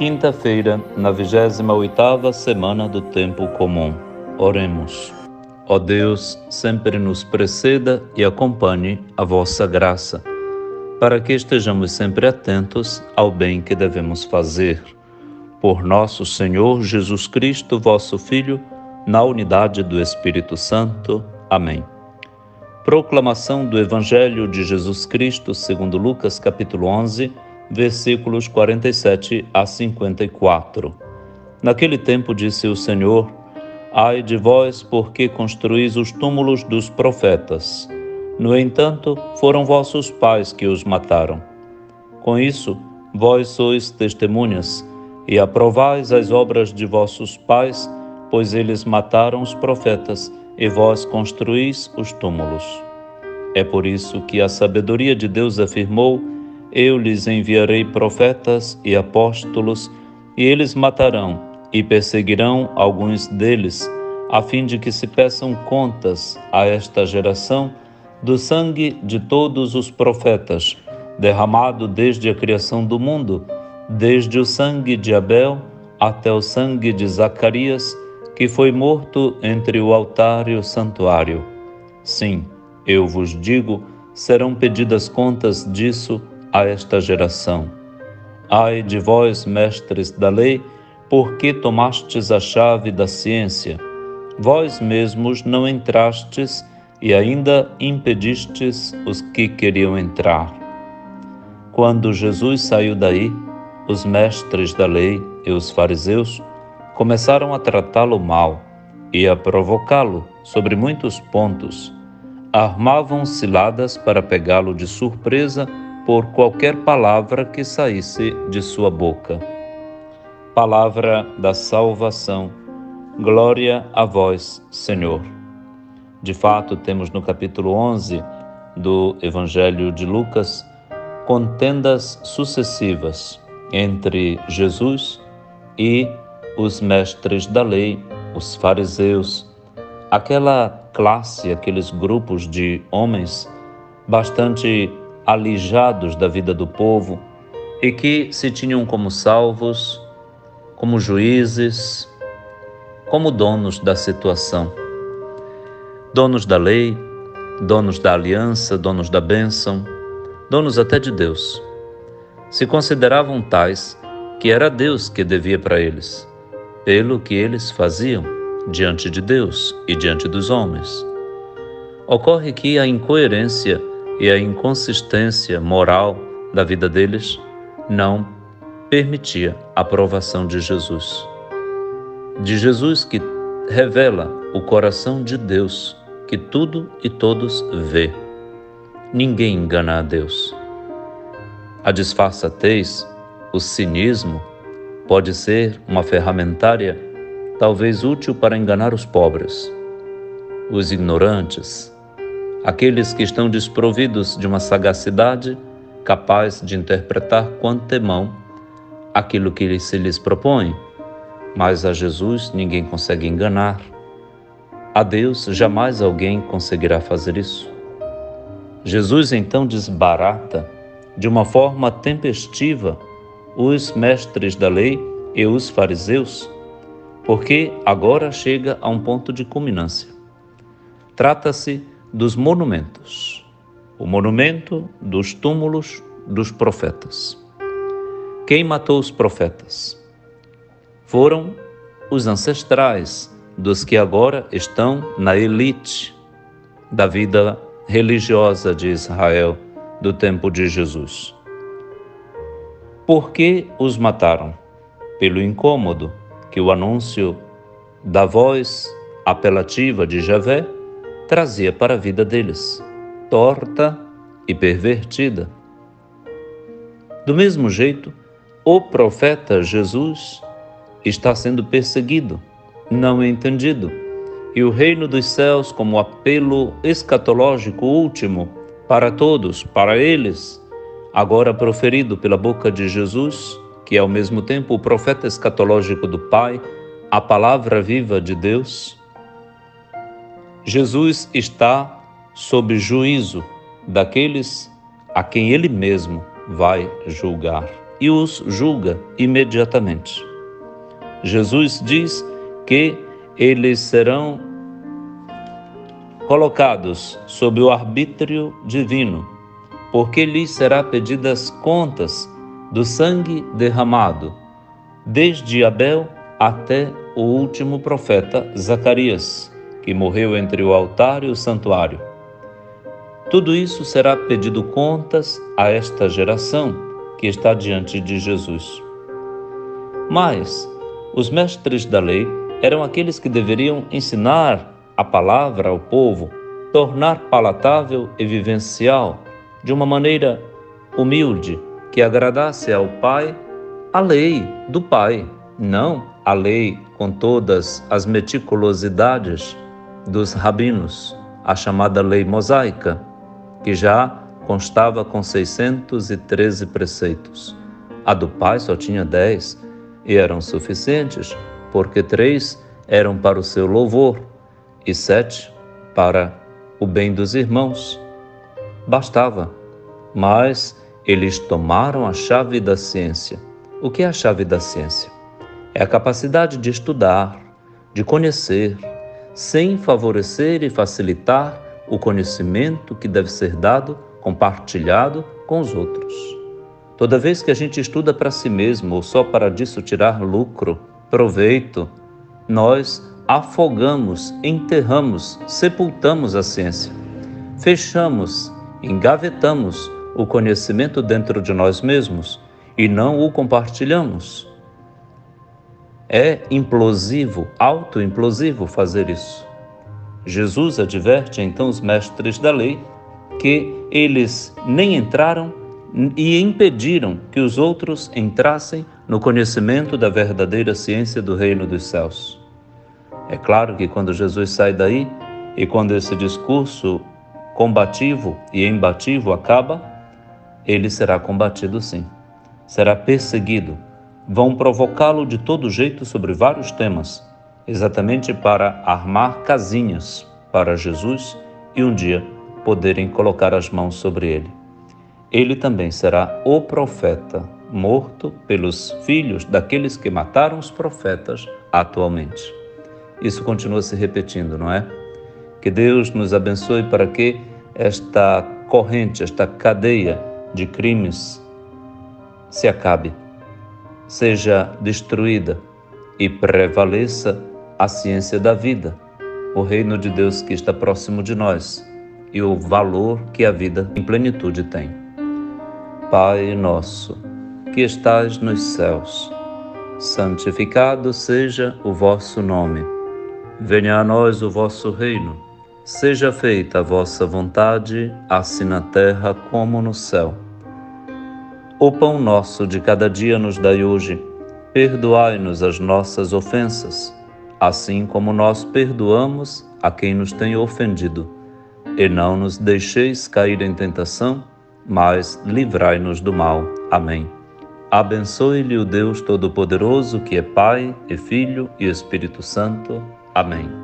Quinta-feira, na 28ª semana do Tempo Comum. Oremos. Ó Deus, sempre nos preceda e acompanhe a vossa graça, para que estejamos sempre atentos ao bem que devemos fazer. Por nosso Senhor Jesus Cristo, vosso Filho, na unidade do Espírito Santo. Amém. Proclamação do Evangelho de Jesus Cristo segundo Lucas, capítulo 11, versículos 47 a 54. Naquele tempo disse o Senhor: Ai de vós, porque construís os túmulos dos profetas. No entanto, foram vossos pais que os mataram. Com isso, vós sois testemunhas, e aprovais as obras de vossos pais, pois eles mataram os profetas, e vós construís os túmulos. É por isso que a sabedoria de Deus afirmou: Eu lhes enviarei profetas e apóstolos, e eles matarão e perseguirão alguns deles, a fim de que se peçam contas a esta geração do sangue de todos os profetas, derramado desde a criação do mundo, desde o sangue de Abel até o sangue de Zacarias, que foi morto entre o altar e o santuário. Sim, eu vos digo, serão pedidas contas disso a esta geração. Ai de vós, mestres da lei, porque tomastes a chave da ciência. Vós mesmos não entrastes e ainda impedistes os que queriam entrar. Quando Jesus saiu daí, os mestres da lei e os fariseus começaram a tratá-lo mal e a provocá-lo sobre muitos pontos. Armavam ciladas para pegá-lo de surpresa por qualquer palavra que saísse de sua boca. Palavra da salvação. Glória a vós, Senhor. De fato, temos no capítulo 11 do Evangelho de Lucas contendas sucessivas entre Jesus e os mestres da lei, os fariseus, aquela classe, aqueles grupos de homens bastante alijados da vida do povo e que se tinham como salvos, como juízes, como donos da situação. Donos da lei, donos da aliança, donos da bênção, donos até de Deus. Se consideravam tais que era Deus que devia para eles, pelo que eles faziam diante de Deus e diante dos homens. Ocorre que a incoerência e a inconsistência moral da vida deles não permitia a aprovação de Jesus. De Jesus que revela o coração de Deus, que tudo e todos vê. Ninguém engana a Deus. A disfarçatez, o cinismo, pode ser uma ferramentária talvez útil para enganar os pobres, os ignorantes, aqueles que estão desprovidos de uma sagacidade capaz de interpretar com antemão aquilo que se lhes propõe. Mas a Jesus ninguém consegue enganar. A Deus jamais alguém conseguirá fazer isso. Jesus então desbarata de uma forma tempestiva os mestres da lei e os fariseus, porque agora chega a um ponto de culminância. Trata-se dos monumentos, o monumento dos túmulos dos profetas. Quem matou os profetas? Foram os ancestrais dos que agora estão na elite da vida religiosa de Israel do tempo de Jesus. Por que os mataram? Pelo incômodo que o anúncio da voz apelativa de Javé trazia para a vida deles, torta e pervertida. Do mesmo jeito, o profeta Jesus está sendo perseguido, não entendido, e o reino dos céus, como apelo escatológico último para todos, para eles, agora proferido pela boca de Jesus, que é ao mesmo tempo o profeta escatológico do Pai, a palavra viva de Deus. Jesus está sob juízo daqueles a quem ele mesmo vai julgar. e os julga imediatamente. Jesus diz que eles serão colocados sob o arbítrio divino, porque lhes será pedidas contas do sangue derramado, desde Abel até o último profeta Zacarias, que morreu entre o altar e o santuário. Tudo isso será pedido contas a esta geração que está diante de Jesus. Mas os mestres da lei eram aqueles que deveriam ensinar a palavra ao povo, tornar palatável e vivencial, de uma maneira humilde, que agradasse ao Pai, a lei do Pai, não a lei com todas as meticulosidades dos rabinos, a chamada lei mosaica, que já constava com 613 preceitos. A do Pai só tinha 10 e eram suficientes, porque 3 eram para o seu louvor e 7 para o bem dos irmãos. Bastava, mas eles tomaram a chave da ciência. O que é a chave da ciência? É a capacidade de estudar, de conhecer, sem favorecer e facilitar o conhecimento que deve ser dado, compartilhado com os outros. Toda vez que a gente estuda para si mesmo ou só para disso tirar lucro, proveito, nós afogamos, enterramos, sepultamos a ciência. Fechamos, engavetamos o conhecimento dentro de nós mesmos e não o compartilhamos. É implosivo, autoimplosivo fazer isso. Jesus adverte então os mestres da lei que eles nem entraram e impediram que os outros entrassem no conhecimento da verdadeira ciência do reino dos céus. É claro que quando Jesus sai daí e quando esse discurso combativo e embativo acaba, ele será combatido sim, será perseguido. Vão provocá-lo de todo jeito sobre vários temas, exatamente para armar casinhas para Jesus e um dia poderem colocar as mãos sobre ele. Ele também será o profeta, morto pelos filhos daqueles que mataram os profetas atualmente. Isso continua se repetindo, não é? Que Deus nos abençoe para que esta corrente, esta cadeia de crimes se acabe, seja destruída e prevaleça a ciência da vida, o reino de Deus que está próximo de nós e o valor que a vida em plenitude tem. Pai nosso, que estais nos céus, santificado seja o vosso nome. Venha a nós o vosso reino. Seja feita a vossa vontade, assim na terra como no céu. O pão nosso de cada dia nos dai hoje. Perdoai-nos as nossas ofensas, assim como nós perdoamos a quem nos tem ofendido. E não nos deixeis cair em tentação, mas livrai-nos do mal. Amém. Abençoe-lhe o Deus Todo-Poderoso, que é Pai e Filho e Espírito Santo. Amém.